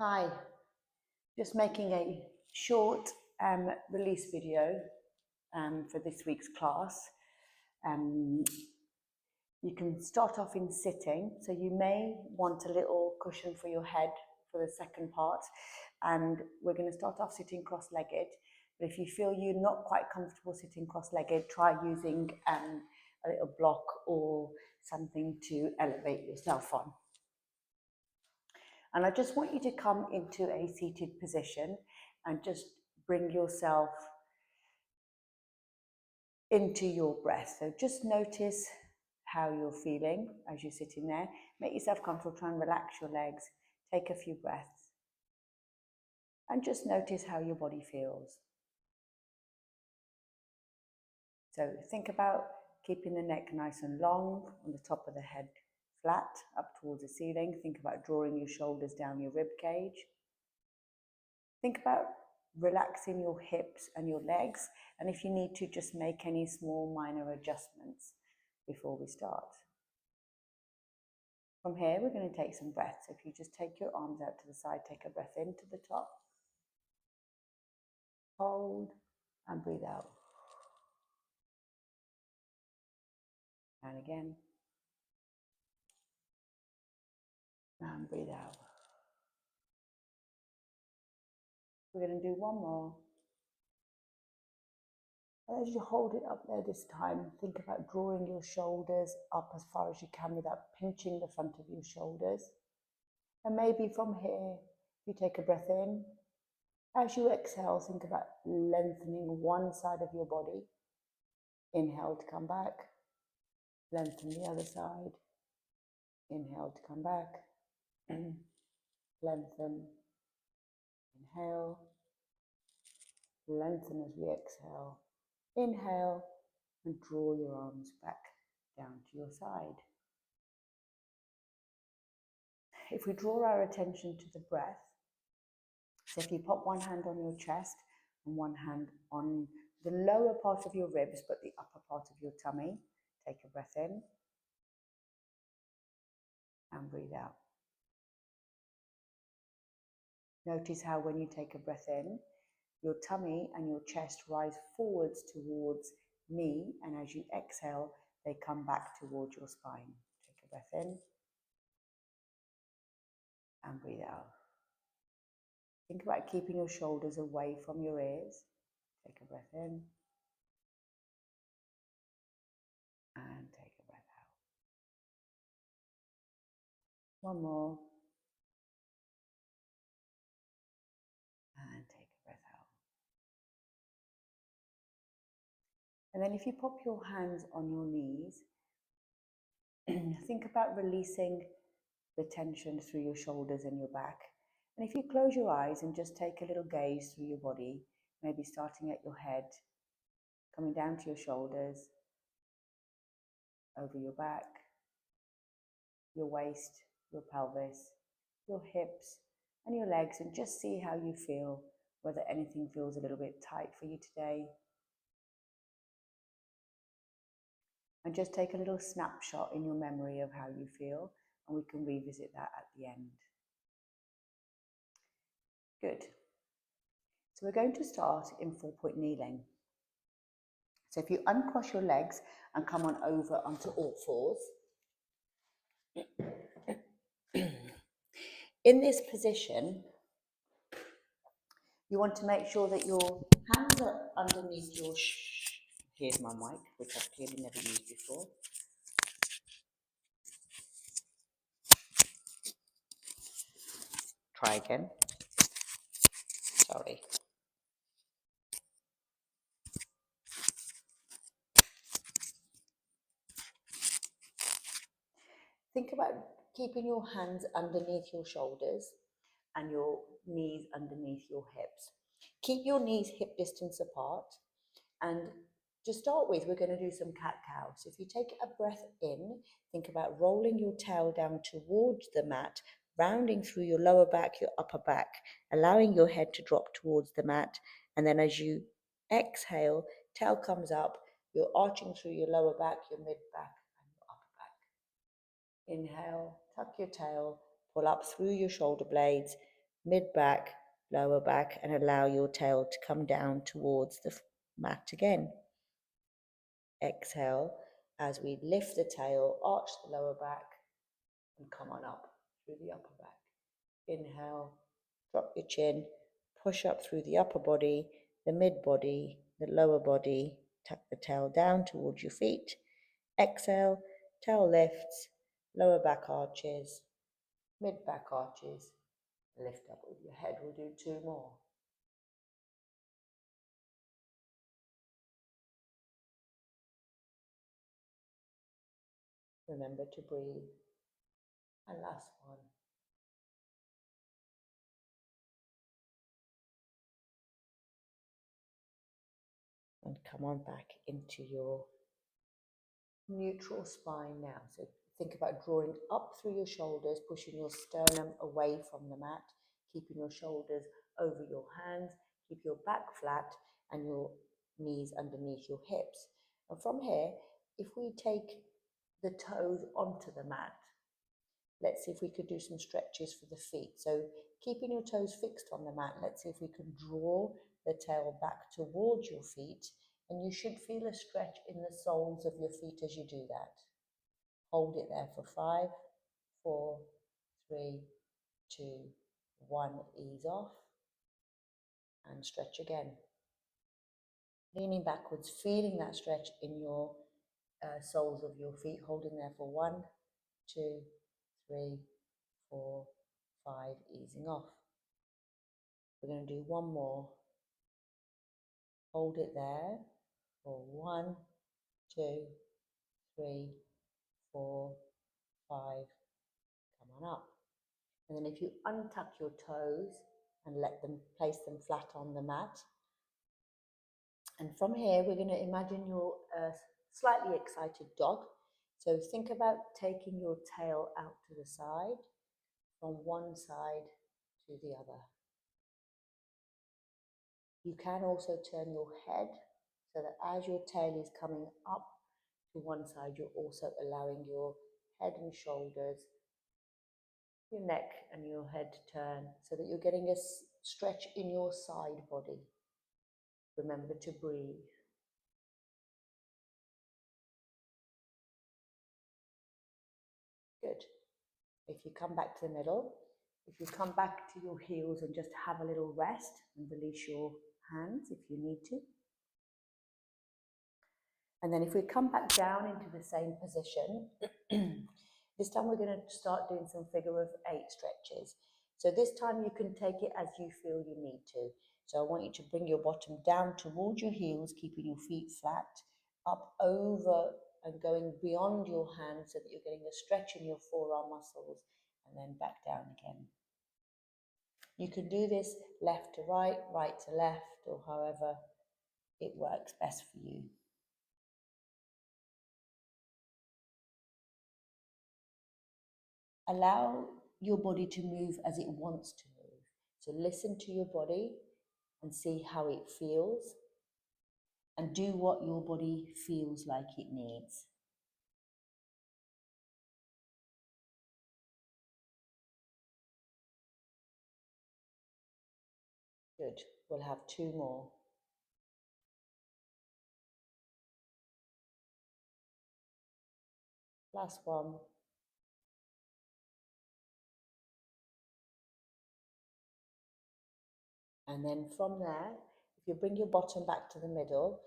Hi, just making a short release video for this week's class. You can start off in sitting, so you may want a little cushion for your head for the second part, and we're going to start off sitting cross-legged. But if you feel you're not quite comfortable sitting cross-legged, try using a little block or something to elevate yourself on. And I just want you to come into a seated position and just bring yourself into your breath. So just notice how you're feeling as you're sitting there. Make yourself comfortable, try and relax your legs, take a few breaths, and just notice how your body feels. So think about keeping the neck nice and long, on the top of the head flat, up towards the ceiling. Think about drawing your shoulders down your rib cage. Think about relaxing your hips and your legs, and if you need to, just make any small minor adjustments before we start. From here, we're going to take some breaths. If you just take your arms out to the side, take a breath into the top, hold, and breathe out. And again, and breathe out. We're going to do one more. As you hold it up there this time, think about drawing your shoulders up as far as you can without pinching the front of your shoulders. And maybe from here, you take a breath in. As you exhale, think about lengthening one side of your body. Inhale to come back. Lengthen the other side. Inhale to come back. Lengthen. Inhale. Lengthen as we exhale. Inhale and draw your arms back down to your side. If we draw our attention to the breath, so if you pop one hand on your chest and one hand on the lower part of your ribs, but the upper part of your tummy, take a breath in and breathe out. Notice how when you take a breath in, your tummy and your chest rise forwards towards me, and as you exhale, they come back towards your spine. Take a breath in and breathe out. Think about keeping your shoulders away from your ears. Take a breath in and take a breath out. One more. And take a breath out. And then if you pop your hands on your knees, think about releasing the tension through your shoulders and your back. And if you close your eyes and just take a little gaze through your body, maybe starting at your head, coming down to your shoulders, over your back, your waist, your pelvis, your hips, and your legs, and just see how you feel, whether anything feels a little bit tight for you today. And just take a little snapshot in your memory of how you feel, and we can revisit that at the end. Good. So we're going to start in 4-point kneeling. So if you uncross your legs and come on over onto all fours. In this position, you want to make sure that your hands are underneath your here's my mic, which I've clearly never used before. Try again. Sorry. Think about keeping your hands underneath your shoulders and your knees underneath your hips. Keep your knees hip distance apart, and to start with, we're going to do some cat-cow. So if you take a breath in, think about rolling your tail down towards the mat, rounding through your lower back, your upper back, allowing your head to drop towards the mat, and then as you exhale, tail comes up, you're arching through your lower back, your mid-back, and your upper back. Inhale, tuck your tail, pull up through your shoulder blades, mid-back, lower back, and allow your tail to come down towards the mat again. Exhale as we lift the tail, arch the lower back, and come on up through the upper back. Inhale, drop your chin, push up through the upper body, the mid body, the lower body, tuck the tail down towards your feet. Exhale, tail lifts, lower back arches, mid back arches, lift up with your head. We'll do 2 more. Remember to breathe. And last one. And come on back into your neutral spine now. So think about drawing up through your shoulders, pushing your sternum away from the mat, keeping your shoulders over your hands, keep your back flat and your knees underneath your hips. And from here, if we take the toes onto the mat, let's see if we could do some stretches for the feet. So keeping your toes fixed on the mat, let's see if we can draw the tail back towards your feet, and you should feel a stretch in the soles of your feet as you do that. Hold it there for 5, 4, 3, 2, 1. Ease off and stretch again. Leaning backwards, feeling that stretch in your soles of your feet, holding there for 1, 2, 3, 4, 5, easing off. We're going to do 1 more. Hold it there for 1, 2, 3, 4, 5. Come on up. And then if you untuck your toes and place them flat on the mat. And from here, we're going to imagine you're a slightly excited dog. So think about taking your tail out to the side, from one side to the other. You can also turn your head so that as your tail is coming up to one side, you're also allowing your head and shoulders, your neck and your head to turn so that you're getting a stretch in your side body. Remember to breathe. Good. If you come back to the middle, if you come back to your heels and just have a little rest and release your hands if you need to. And then if we come back down into the same position, this time we're going to start doing some figure of 8 stretches. So this time you can take it as you feel you need to. So I want you to bring your bottom down towards your heels, keeping your feet flat, up over and going beyond your hands so that you're getting a stretch in your forearm muscles, and then back down again. You can do this left to right, right to left, or however it works best for you. Allow your body to move as it wants to move. So listen to your body and see how it feels, and do what your body feels like it needs. Good. We'll have 2 more. Last one. And then from there, if you bring your bottom back to the middle,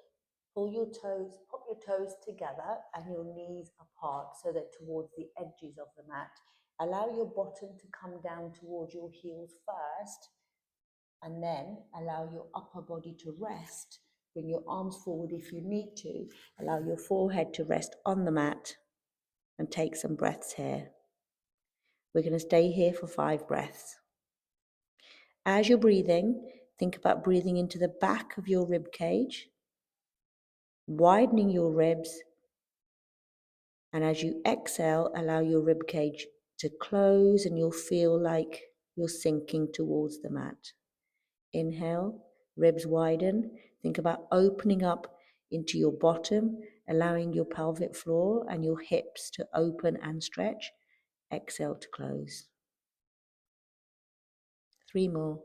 pull your toes, pop your toes together and your knees apart so that towards the edges of the mat. Allow your bottom to come down towards your heels first, and then allow your upper body to rest. Bring your arms forward if you need to. Allow your forehead to rest on the mat, and take some breaths here. We're going to stay here for 5 breaths. As you're breathing, think about breathing into the back of your rib cage, widening your ribs, and as you exhale, allow your rib cage to close and you'll feel like you're sinking towards the mat. Inhale, ribs widen. Think about opening up into your bottom, allowing your pelvic floor and your hips to open and stretch. Exhale to close. 3 more.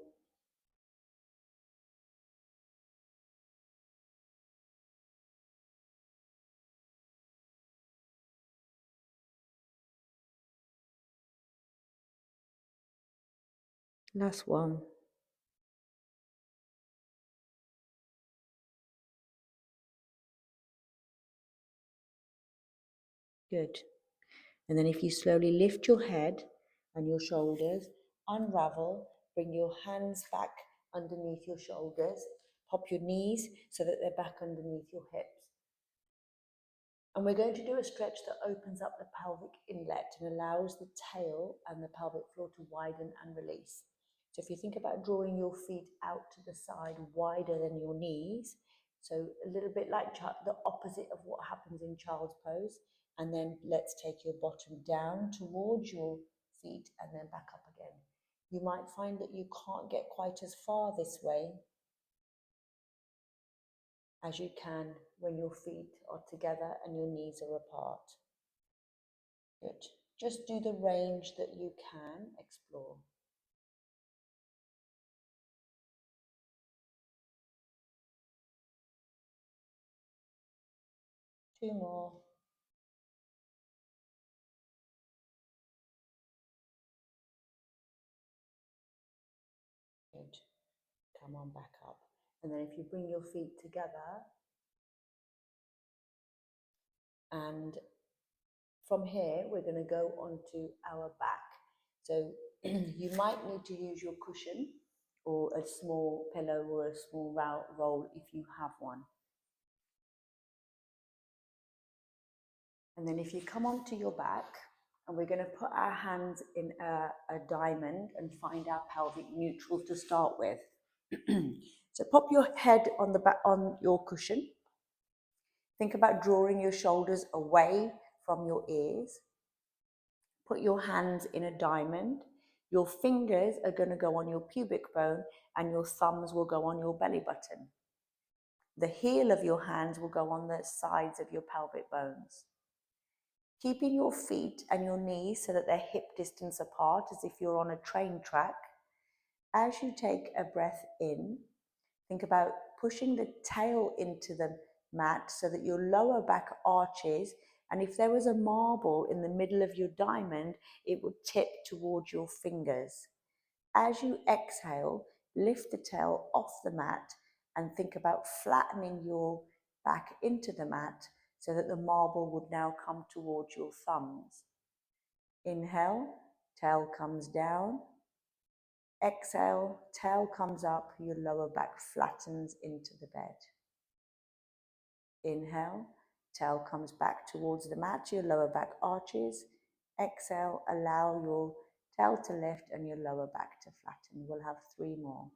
Last one. Good. And then if you slowly lift your head and your shoulders, unravel, bring your hands back underneath your shoulders, pop your knees so that they're back underneath your hips. And we're going to do a stretch that opens up the pelvic inlet and allows the tail and the pelvic floor to widen and release. So if you think about drawing your feet out to the side wider than your knees, so a little bit like the opposite of what happens in child's pose, and then let's take your bottom down towards your feet and then back up again. You might find that you can't get quite as far this way as you can when your feet are together and your knees are apart. Good. Just do the range that you can explore. Two more. Good. Come on back up. And then if you bring your feet together, and from here we're going to go onto our back. So you might need to use your cushion or a small pillow or a small roll if you have one. And then if you come onto your back, and we're going to put our hands in a diamond and find our pelvic neutral to start with. So pop your head on the back on your cushion. Think about drawing your shoulders away from your ears. Put your hands in a diamond. Your fingers are going to go on your pubic bone and your thumbs will go on your belly button. The heel of your hands will go on the sides of your pelvic bones. Keeping your feet and your knees so that they're hip distance apart as if you're on a train track. As you take a breath in, think about pushing the tail into the mat so that your lower back arches, and if there was a marble in the middle of your diamond, it would tip towards your fingers. As you exhale, lift the tail off the mat and think about flattening your back into the mat so that the marble would now come towards your thumbs. Inhale, tail comes down. Exhale, tail comes up, your lower back flattens into the bed. Inhale, tail comes back towards the mat, your lower back arches. Exhale, allow your tail to lift and your lower back to flatten. We'll have 3 more.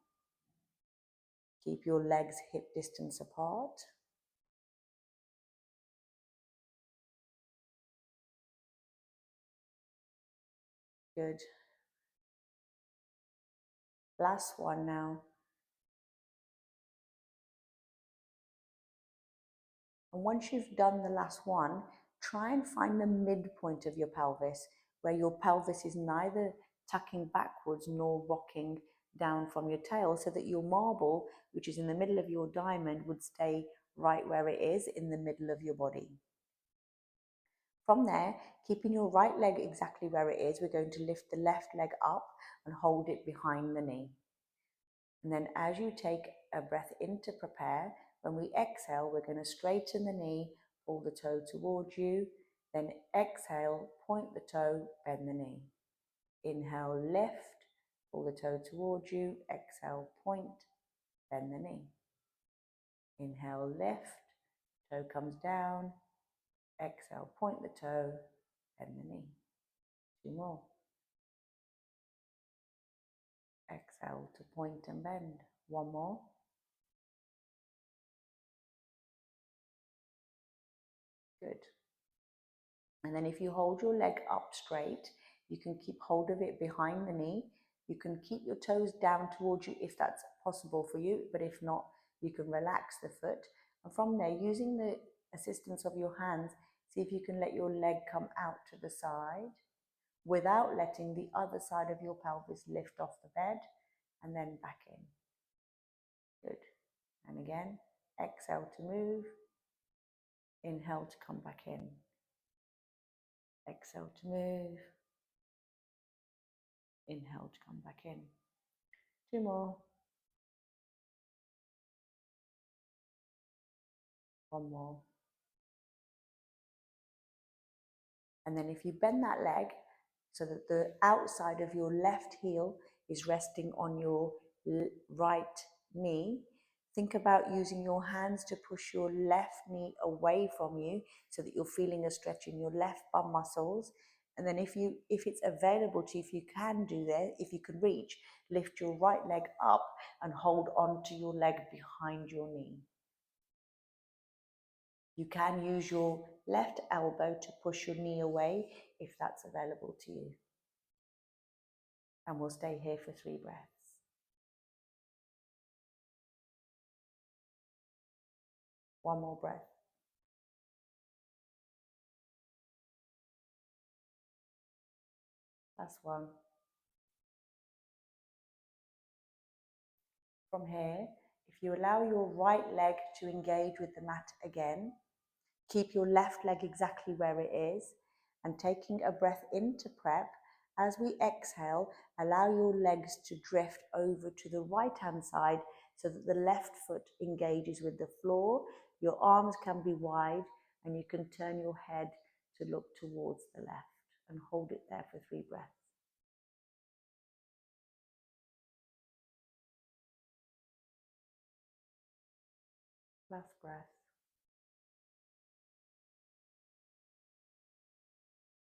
Keep your legs hip distance apart. Good. Last one now. And once you've done the last one, try and find the midpoint of your pelvis, where your pelvis is neither tucking backwards nor rocking down from your tail, so that your marble, which is in the middle of your diamond, would stay right where it is in the middle of your body. From there, keeping your right leg exactly where it is, we're going to lift the left leg up and hold it behind the knee. And then as you take a breath in to prepare, when we exhale, we're going to straighten the knee, pull the toe towards you, then exhale, point the toe, bend the knee. Inhale, lift, pull the toe towards you, exhale, point, bend the knee. Inhale, lift, toe comes down, exhale, point the toe, bend the knee. 2 more. Exhale to point and bend. 1 more. Good. And then if you hold your leg up straight, you can keep hold of it behind the knee. You can keep your toes down towards you if that's possible for you, but if not, you can relax the foot. And from there, using the assistance of your hands, see if you can let your leg come out to the side without letting the other side of your pelvis lift off the bed. and then back in. Good. And again, exhale to move, inhale to come back in. Exhale to move, inhale to come back in. 2 more. 1 more. And then if you bend that leg so that the outside of your left heel is resting on your right knee, think about using your hands to push your left knee away from you so that you're feeling a stretch in your left bum muscles. And then if it's available to you, if you can do that, if you can reach, lift your right leg up and hold on to your leg behind your knee. You can use your left elbow to push your knee away if that's available to you. And we'll stay here for 3 breaths. One more breath. That's 1. From here, if you allow your right leg to engage with the mat again, keep your left leg exactly where it is, and taking a breath into prep. As we exhale, allow your legs to drift over to the right hand side so that the left foot engages with the floor. Your arms can be wide and you can turn your head to look towards the left and hold it there for 3 breaths. Last breath.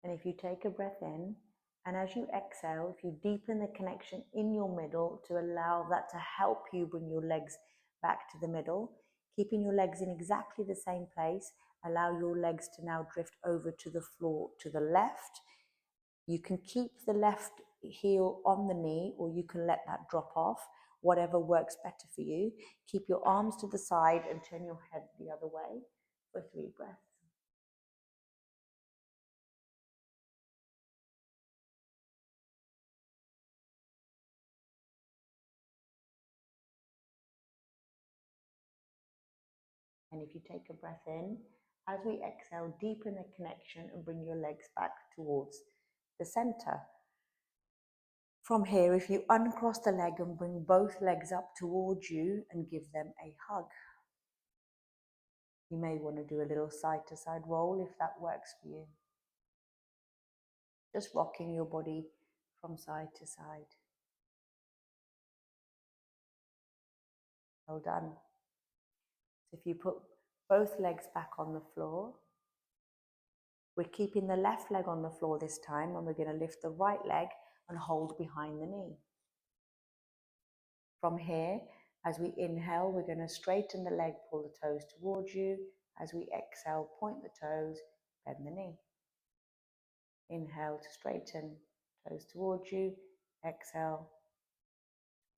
And if you take a breath in, and as you exhale, if you deepen the connection in your middle to allow that to help you bring your legs back to the middle, keeping your legs in exactly the same place, allow your legs to now drift over to the floor to the left. You can keep the left heel on the knee, or you can let that drop off, whatever works better for you. Keep your arms to the side and turn your head the other way for 3 breaths. And if you take a breath in, as we exhale, deepen the connection and bring your legs back towards the center. From here, if you uncross the leg and bring both legs up towards you and give them a hug. You may want to do a little side to side roll if that works for you. Just rocking your body from side to side. Well done. So if you put both legs back on the floor, we're keeping the left leg on the floor this time, and we're going to lift the right leg and hold behind the knee. From here, as we inhale, we're going to straighten the leg, pull the toes towards you. As we exhale, point the toes, bend the knee. Inhale to straighten, toes towards you. Exhale,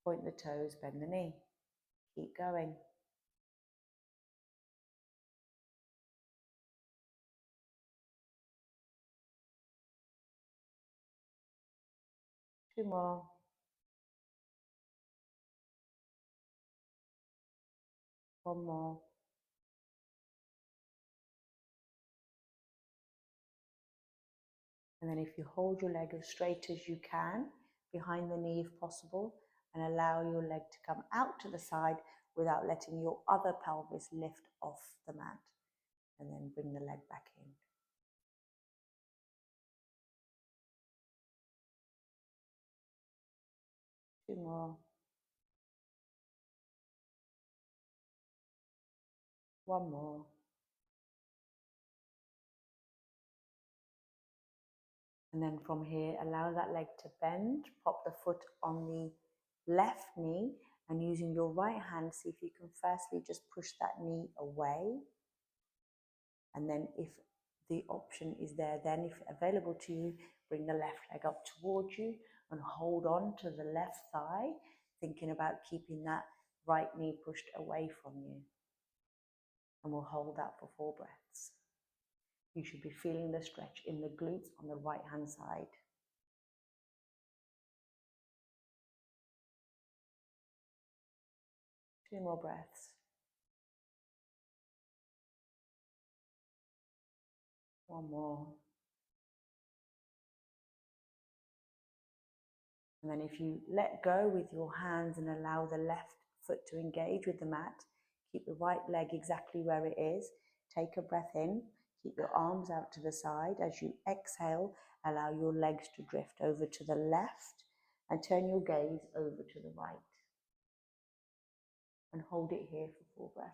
point the toes, bend the knee. Keep going. Two more. One more. And then if you hold your leg as straight as you can, behind the knee if possible, and allow your leg to come out to the side without letting your other pelvis lift off the mat. And then bring the leg back in. Two more. One more. And then from here, allow that leg to bend, pop the foot on the left knee, and using your right hand, see if you can firstly just push that knee away. And then if the option is there, then if available to you, bring the left leg up towards you and hold on to the left thigh, thinking about keeping that right knee pushed away from you. And we'll hold that for 4 breaths. You should be feeling the stretch in the glutes on the right hand side. 2 more breaths. One more. And then if you let go with your hands and allow the left foot to engage with the mat, keep the right leg exactly where it is. Take a breath in, keep your arms out to the side. As you exhale, allow your legs to drift over to the left and turn your gaze over to the right. And hold it here for 4 breaths.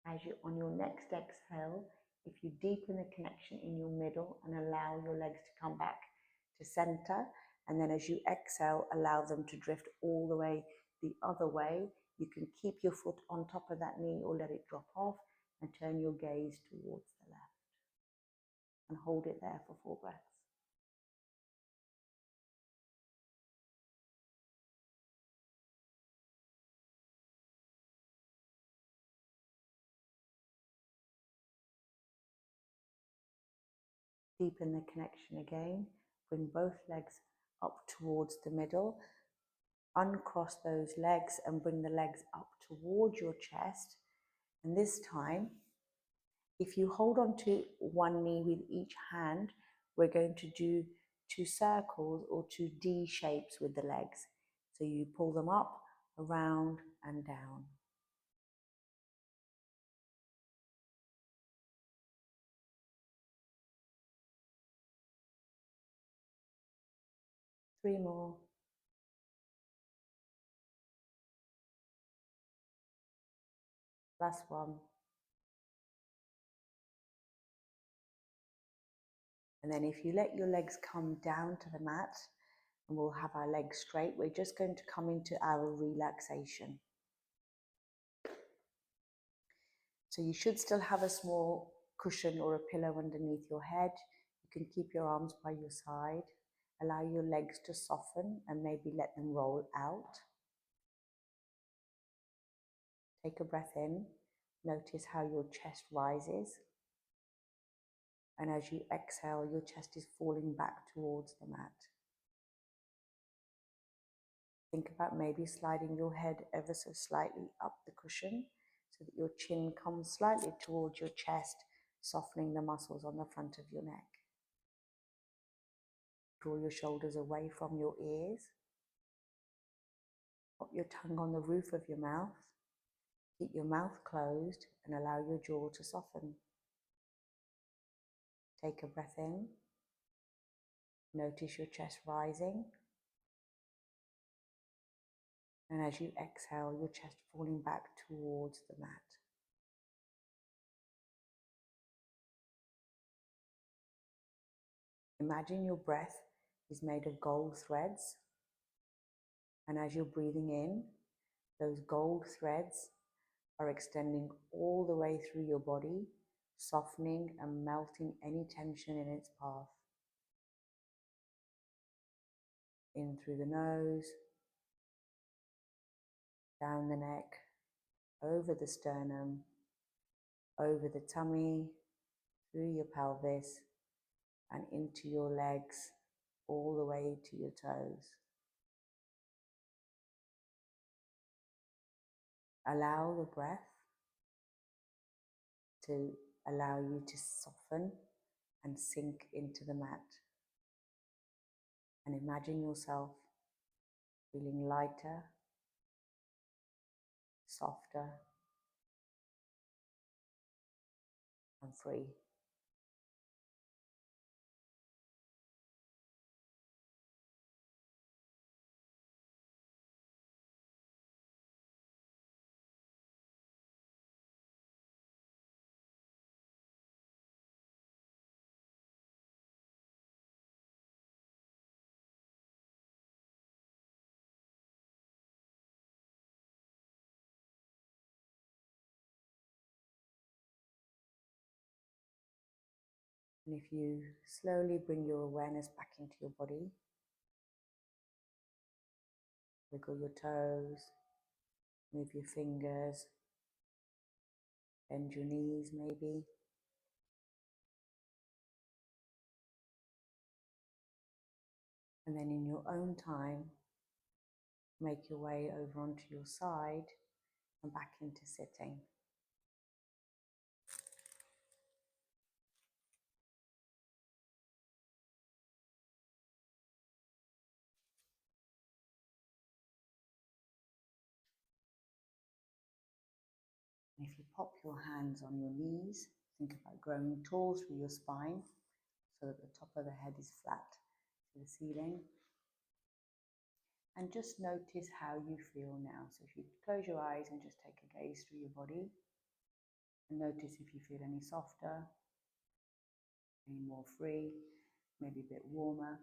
As you, on your next exhale, if you deepen the connection in your middle and allow your legs to come back to center, and then as you exhale, allow them to drift all the way the other way. You can keep your foot on top of that knee or let it drop off and turn your gaze towards the left. And hold it there for 4 breaths. Deepen the connection again. Bring both legs up towards the middle. Uncross those legs and bring the legs up towards your chest. And this time, if you hold on to one knee with each hand, we're going to do 2 circles or 2 D shapes with the legs. So you pull them up, around and down. Three more. Last one. And then if you let your legs come down to the mat, and we'll have our legs straight, we're just going to come into our relaxation. So you should still have a small cushion or a pillow underneath your head. You can keep your arms by your side. Allow your legs to soften and maybe let them roll out. Take a breath in. Notice how your chest rises. And as you exhale, your chest is falling back towards the mat. Think about maybe sliding your head ever so slightly up the cushion so that your chin comes slightly towards your chest, softening the muscles on the front of your neck. Draw your shoulders away from your ears. Pop your tongue on the roof of your mouth. Keep your mouth closed and allow your jaw to soften. Take a breath in. Notice your chest rising. And as you exhale, your chest falling back towards the mat. Imagine your breath is made of gold threads. And as you're breathing in, those gold threads are extending all the way through your body, softening and melting any tension in its path. In through the nose, down the neck, over the sternum, over the tummy, through your pelvis, and into your legs, all the way to your toes. Allow the breath to allow you to soften and sink into the mat. And imagine yourself feeling lighter, softer, and free. And if you slowly bring your awareness back into your body, wiggle your toes, move your fingers, Bend your knees maybe. And then in your own time, make your way over onto your side and back into sitting. And if you pop your hands on your knees, think about growing tall through your spine so that the top of the head is flat to the ceiling. And just notice how you feel now. So if you close your eyes and just take a gaze through your body, and notice if you feel any softer, any more free, maybe a bit warmer.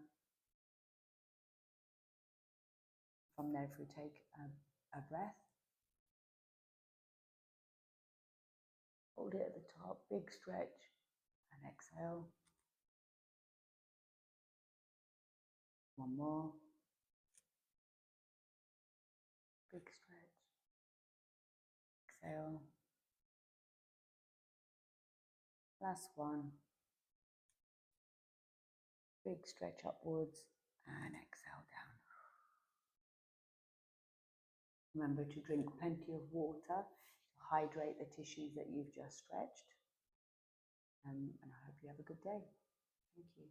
From there, if we take a breath, hold it at the top, big stretch, and exhale. One more. Big stretch. Exhale. Last one. Big stretch upwards and exhale down. Remember to drink plenty of water to hydrate the tissues that you've just stretched. And I hope you have a good day. Thank you.